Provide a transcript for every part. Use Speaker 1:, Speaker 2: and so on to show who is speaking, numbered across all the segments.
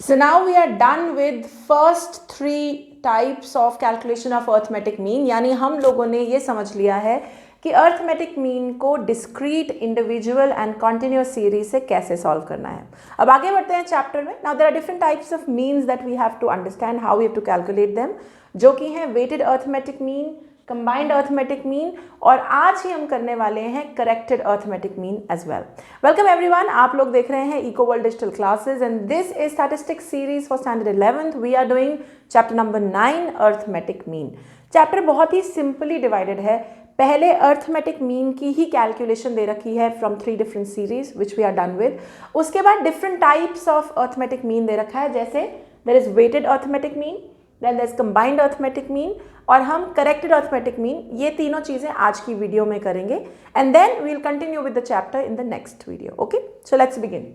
Speaker 1: So now we are done with first three types of calculation of arithmetic mean. यानी हम लोगों ने ये समझ लिया है कि अर्थमेटिक मीन को discrete, individual and continuous series से कैसे सॉल्व करना है. अब आगे बढ़ते हैं चैप्टर में. Now there are different types of means that we have to understand how we have to calculate them, जो कि हैं weighted arithmetic mean, combined arithmetic mean, और आज ही हम करने वाले हैं corrected arithmetic mean as well. Welcome everyone, आप लोग देख रहे हैं Eco World Digital Classes and this is statistics series for standard 11th. We are doing chapter number 9 arithmetic mean. Chapter बहुत ही सिंपली डिवाइडेड है. पहले अर्थमेटिक मीन की ही calculation दे रखी है from 3 different series which we are done with. उसके बाद different types of arithmetic mean दे रखा है, जैसे there is weighted arithmetic mean, then there is combined arithmetic mean और हम करेक्टेड अर्थमेटिक मीन. ये तीनों चीजें आज की वीडियो में करेंगे and then we will continue with the chapter in the next video. Okay, so let's begin.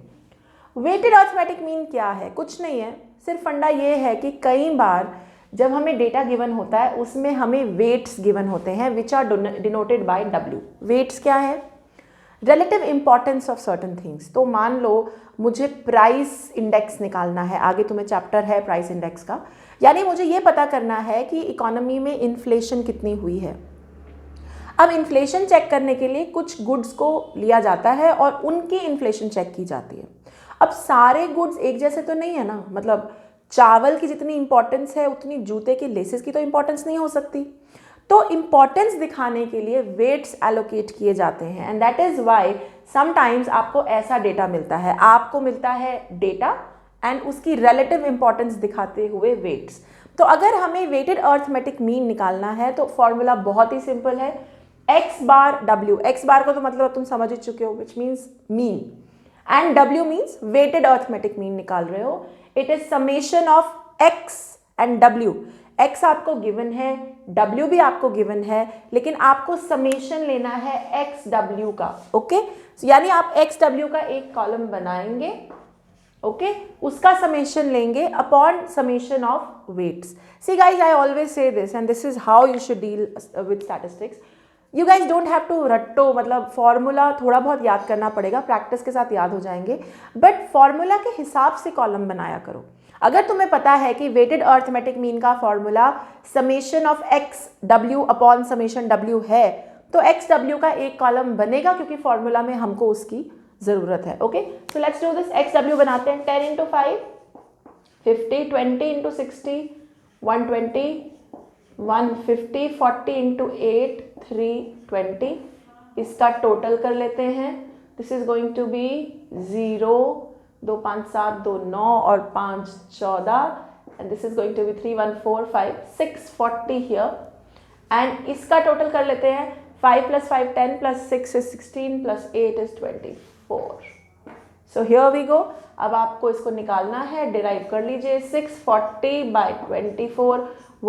Speaker 1: Weighted arithmetic mean क्या है? कुछ नहीं है, सिर्फ फंडा ये है कि कई बार जब हमें डेटा गिवन होता है उसमें हमें वेट्स गिवन होते हैं which are denoted by W. Weights क्या है? Relative importance of certain things. तो मान लो मुझे प्राइस इंडेक्स निकालना है, आगे तुम्हें चैप्टर है प्राइस इंडेक्स का. यानी मुझे ये पता करना है कि इकोनॉमी में इन्फ्लेशन कितनी हुई है. अब इन्फ्लेशन चेक करने के लिए कुछ गुड्स को लिया जाता है और उनकी इन्फ्लेशन चेक की जाती है. अब सारे गुड्स एक जैसे तो नहीं है ना, मतलब चावल की जितनी इंपॉर्टेंस है उतनी जूते के लेसेस की तो इंपॉर्टेंस नहीं हो सकती. तो इंपॉर्टेंस दिखाने के लिए वेट्स एलोकेट किए जाते हैं and that is why sometimes आपको ऐसा डेटा मिलता है. आपको मिलता है डेटा एंड उसकी रिलेटिव इंपॉर्टेंस दिखाते हुए वेट्स. तो अगर हमें वेटेड अर्थमेटिक मीन निकालना है तो फॉर्मूला बहुत ही सिंपल है, x bar W. x bar को तो मतलब तुम समझ ही चुके हो, which means mean, and W means weighted arithmetic mean निकाल रहे हो. It is summation of x and W. x आपको गिवन है, W भी आपको गिवन है, लेकिन आपको समेशन लेना है XW का. ओके, यानी आप XW का एक कॉलम बनाएंगे, ओके, उसका समेशन लेंगे upon summation of weights. See guys, I always say this and this is how you should deal with statistics. You guys don't have to रट्टो, मतलब फॉर्मूला थोड़ा बहुत याद करना पड़ेगा, प्रैक्टिस के साथ याद हो जाएंगे, बट फॉर्मूला के हिसाब से कॉलम बनाया करो. अगर तुम्हें पता है कि वेटेड अर्थमेटिक मीन का formula summation of x W upon summation W है, तो एक्स डब्ल्यू का एक कॉलम बनेगा क्योंकि फॉर्मूला में हमको उसकी जरूरत है. Okay, so let's do this. X W बनाते हैं. 10 इंटू 5 50, 20 इंटू 60 120, 150, 40 इंटू 8 320. इसका टोटल कर लेते हैं. This is going to be 0, 2 5 7 2 9 और 5 14 and this is going to be 3 1 4 5 640 here. And इसका टोटल कर लेते हैं. 5 + 5 10 + 6 is 16 + 8 is 24. So here we go. अब आपको इसको निकालना है, डिराइव कर लीजिए. 640 by 24,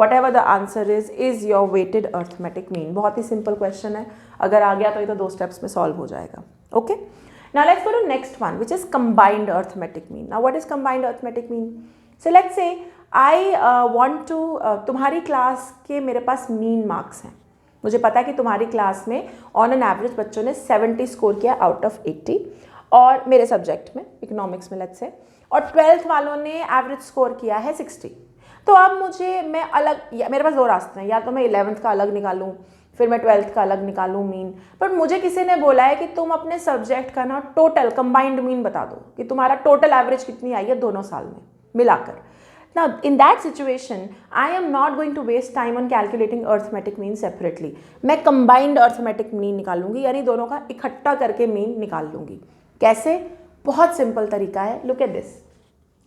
Speaker 1: whatever the answer is your weighted arithmetic mean. बहुत ही सिंपल क्वेश्चन है, अगर आ गया तो ये तो 2 स्टेप्स में सॉल्व हो जाएगा. Okay, now let's go to next one which is combined arithmetic mean. Now what is combined arithmetic mean? So let's say I want to तुम्हारी क्लास के मेरे पास मीन मार्क्स हैं. मुझे पता है कि तुम्हारी क्लास में ऑन एन एवरेज बच्चों ने 70 स्कोर किया आउट ऑफ 80 और मेरे सब्जेक्ट में इकोनॉमिक्स में लेट्स से, और 12th वालों ने एवरेज स्कोर किया है 60. तो अब मैं अलग, मेरे पास 2 रास्ते हैं, या तो मैं 11th का अलग निकालूं फिर मैं 12th का अलग निकालूं मीन. बट मुझे किसी ने बोला है कि तुम अपने सब्जेक्ट का ना टोटल कंबाइंड मीन बता दो कि तुम्हारा टोटल एवरेज कितनी आई है दोनों साल में मिलाकर. Now, in that situation, I am not going to waste time on calculating arithmetic mean separately. मैं combined arithmetic mean निकालूंगी, यानी दोनों का इकट्ठा करके मीन निकाल लूंगी. कैसे? बहुत सिंपल तरीका है. Look at this.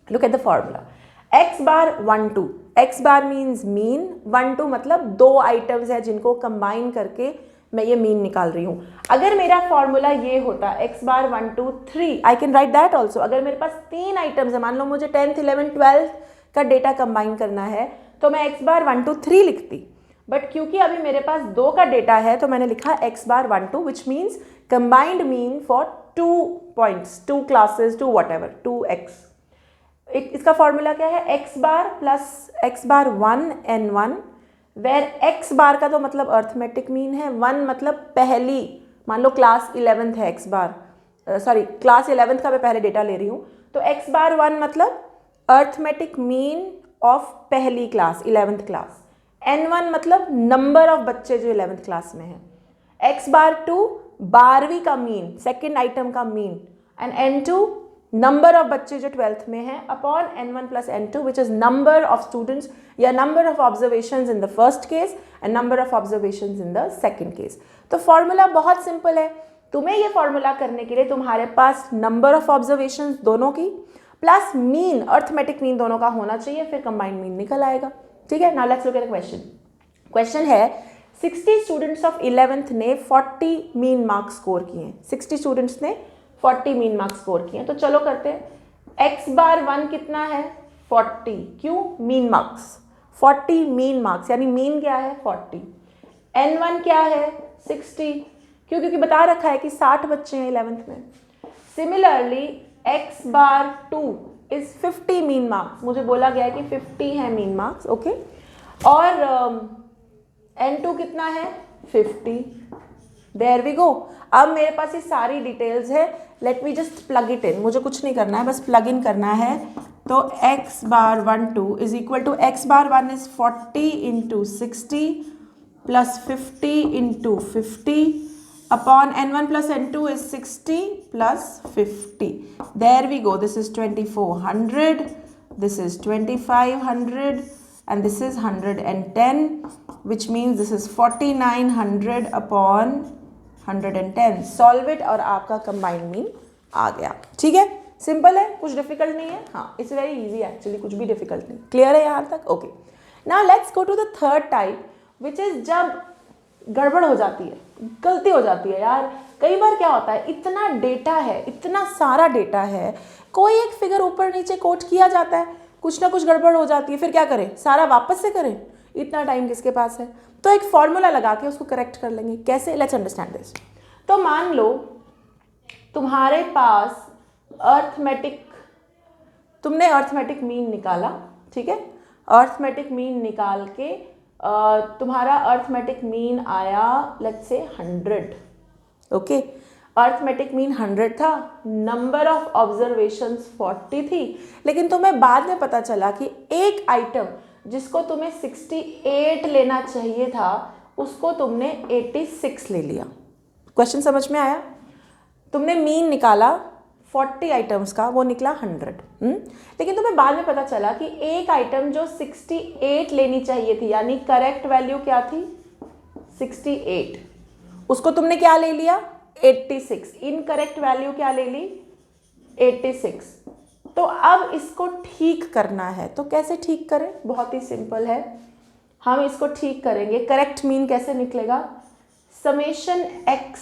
Speaker 1: Look at the formula. X bar 1 2. X bar means mean. 1 2 मतलब 2 आइटम्स है जिनको कंबाइन करके मैं ये मीन निकाल रही हूँ. अगर मेरा फॉर्मूला ये होता x bar 1 2 3, I can write that also. अगर मेरे पास 3 आइटम्स है, मान लो मुझे 10th 11th 12th का डेटा कंबाइन करना है, तो मैं x बार 1 2 3 लिखती. बट क्योंकि अभी मेरे पास 2 का डेटा है तो मैंने लिखा x bar 1 2 which means combined mean for 2 points, 2 classes, 2 whatever, 2x. इसका फॉर्मूला क्या है? x bar plus x bar 1 n1, where x bar का तो मतलब अर्थमेटिक मीन है, 1 मतलब पहली, मान लो क्लास 11th है x बार, सॉरी क्लास 11th का मैं पहले डेटा ले रही हूँ, तो x बार 1 मतलब अर्थमेटिक मीन ऑफ पहली क्लास 11th क्लास, N1 मतलब नंबर ऑफ बच्चे जो 11th क्लास में हैं, x⁻2 12वीं का मीन, सेकेंड आइटम का मीन, एंड N2 नंबर ऑफ बच्चे जो 12th में हैं upon N1 plus N2 which is number of students या number of observations in the first case and number of observations in the second case. तो formula बहुत simple है। तुम्हें ये फॉर्मूला करने के लिए तुम्हारे पास नंबर ऑफ ऑब्जर्वेशंस दोनों की प्लस मीन, अर्थमेटिक मीन दोनों का होना चाहिए, फिर कंबाइंड मीन निकल आएगा। ठीक है, now let's look at the question. Question है 60 स्टूडेंट्स ऑफ 11th ने 40 मीन मार्क्स स्कोर किए हैं। 60 स्टूडेंट्स ने 40 मीन मार्क्स स्कोर किए हैं। तो चलो करते हैं। x⁻1 कितना है? 40। क्यों? मीन मार्क्स 40, मीन मार्क्स यानी मीन क्या है? 40। N1 क्या है? 60। क्यों? क्योंकि बता रखा है कि 60 बच्चे हैं 11th में। Similarly x⁻2 is 50 mean marks, मुझे बोला गया है कि 50 है मीन मार्क्स, ओके। और N2 कितना है? 50। There we go. अब मेरे पास ये सारी डिटेल्स है, let me just plug it in. मुझे कुछ नहीं करना है, बस प्लग इन करना है। तो x⁻12 is equal to x⁻1 is 40 into 60 plus 50 into 50 upon N1 plus N2 is 60 plus 50। There we go. This is 2400, this is 2500 and this is 110, which means this is 4900 upon 110. Solve it और आपका combined mean आ गया। ठीक है, simple है, कुछ difficult नहीं है। हाँ, इट्स वेरी इजी एक्चुअली, कुछ भी डिफिकल्ट नहीं। क्लियर है यहाँ तक? Okay, now let's go to the third type which is जब गड़बड़ हो जाती है, गलती हो जाती है। यार कई बार क्या होता है, इतना डेटा है, इतना सारा डेटा है, कोई एक फिगर ऊपर नीचे कोट किया जाता है, कुछ ना कुछ गड़बड़ हो जाती है, फिर क्या करें? सारा वापस से करें? इतना टाइम किसके पास है? तो एक फॉर्मूला लगा के उसको करेक्ट कर लेंगे। कैसे? Let's understand this. तो मान लो तुम्हारे पास तुमने अर्थमेटिक मीन निकाला, ठीक है। अर्थमेटिक मीन निकाल के तुम्हारा अर्थमेटिक मीन आया let's say 100, okay. Arithmetic mean 100 था, नंबर ऑफ ऑब्जर्वेशंस 40 थी, लेकिन तुम्हें बाद में पता चला कि एक आइटम जिसको तुम्हें 68 लेना चाहिए था उसको तुमने 86 ले लिया। क्वेश्चन समझ में आया? तुमने मीन निकाला 40 आइटम्स का, वो निकला 100, लेकिन तुम्हें बाद में पता चला कि एक आइटम जो 68 लेनी चाहिए थी, यानी करेक्ट वैल्यू क्या थी? 68, उसको तुमने क्या ले लिया? 86। इनकरेक्ट वैल्यू क्या ले ली? 86। तो अब इसको ठीक करना है, तो कैसे ठीक करें? बहुत ही सिंपल है, हम इसको ठीक करेंगे। करेक्ट मीन कैसे निकलेगा? Summation x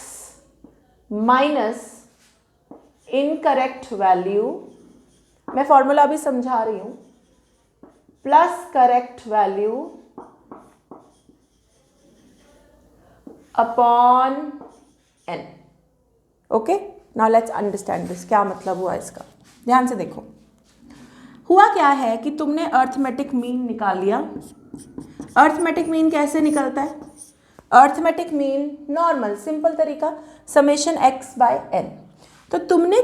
Speaker 1: minus incorrect value, मैं फॉर्मूला अभी समझा रही हूं, plus correct value upon n। Okay, now let's understand this. क्या मतलब हुआ इसका? ध्यान से देखो। हुआ क्या है कि तुमने अर्थमेटिक मीन निकाल लिया। अर्थमेटिक मीन कैसे निकलता है? अर्थमेटिक मीन नॉर्मल सिंपल तरीका, समेशन x बाय n। तो तुमने